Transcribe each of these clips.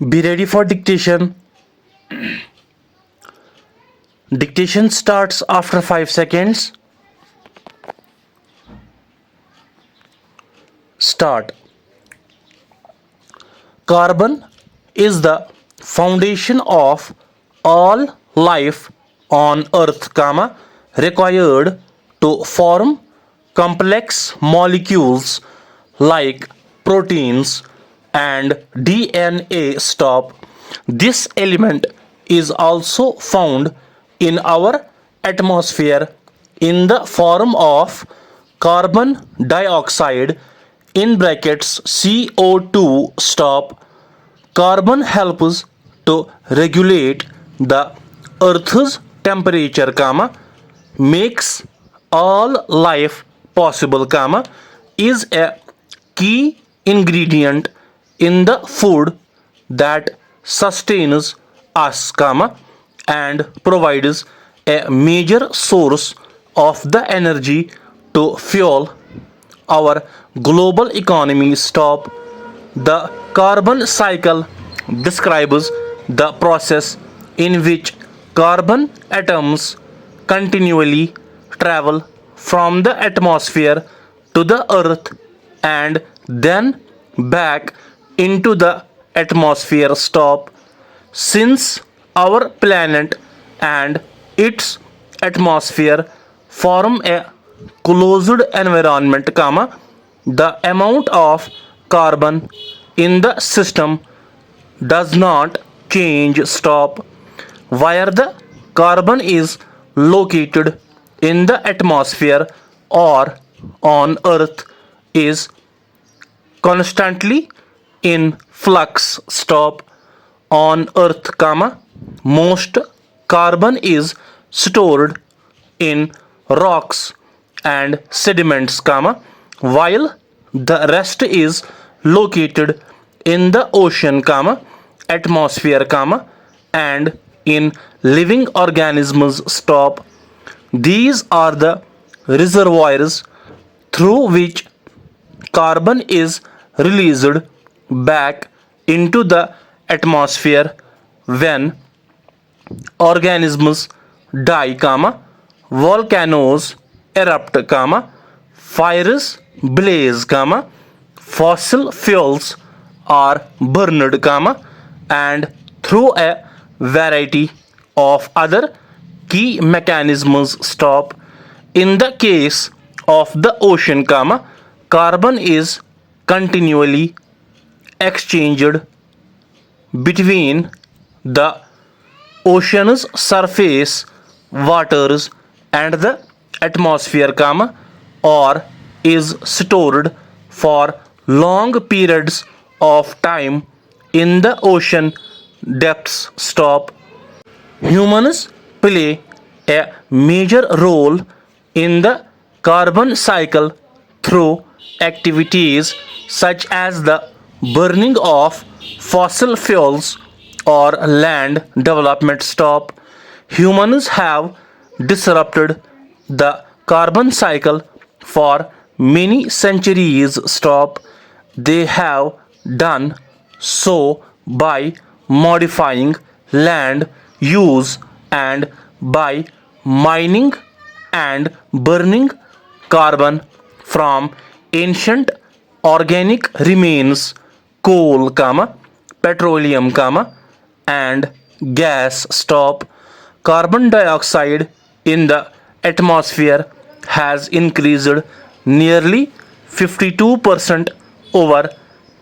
Be ready for dictation. Dictation starts after 5 seconds. Start. Carbon is the foundation of all life on earth, required to form complex molecules like proteins and DNA. This element is also found in our atmosphere in the form of carbon dioxide in brackets CO2. Carbon helps to regulate the earth's temperature, makes all life possible, is a key ingredient in the food that sustains us, and provides a major source of the energy to fuel our global economy. The carbon cycle describes the process in which carbon atoms continually travel from the atmosphere to the earth and then back into the atmosphere. Since our planet and its atmosphere form a closed environment, the amount of carbon in the system does not change. Where the carbon is located in the atmosphere or on earth is constantly in flux. On earth, most carbon is stored in rocks and sediments, while the rest is located in the ocean, atmosphere, and in living organisms. These are the reservoirs through which carbon is released back into the atmosphere when organisms die, volcanoes erupt, fires blaze, fossil fuels are burned, and through a variety of other key mechanisms. In the case of the ocean, carbon is continually exchanged between the ocean's surface waters and the atmosphere, or is stored for long periods of time in the ocean depths. Humans play a major role in the carbon cycle through activities such as the burning of fossil fuels or land development. Humans have disrupted the carbon cycle for many centuries. They have done so by modifying land use and by mining and burning carbon from ancient organic remains, coal, petroleum, and gas. Carbon dioxide in the atmosphere has increased nearly 52% over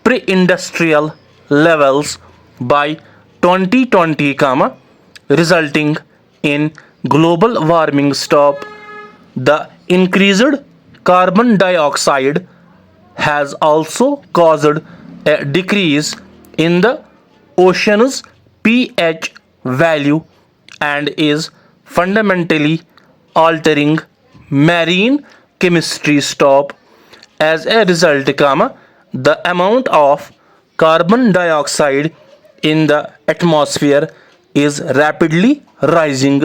pre-industrial levels by 2020, resulting in global warming. The increased carbon dioxide has also caused a decrease in the ocean's pH value and is fundamentally altering marine chemistry. As a result, the amount of carbon dioxide in the atmosphere is rapidly rising,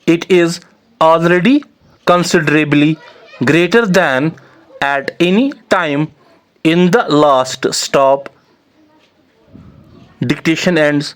It is already considerably greater than at any time in the last. dictation ends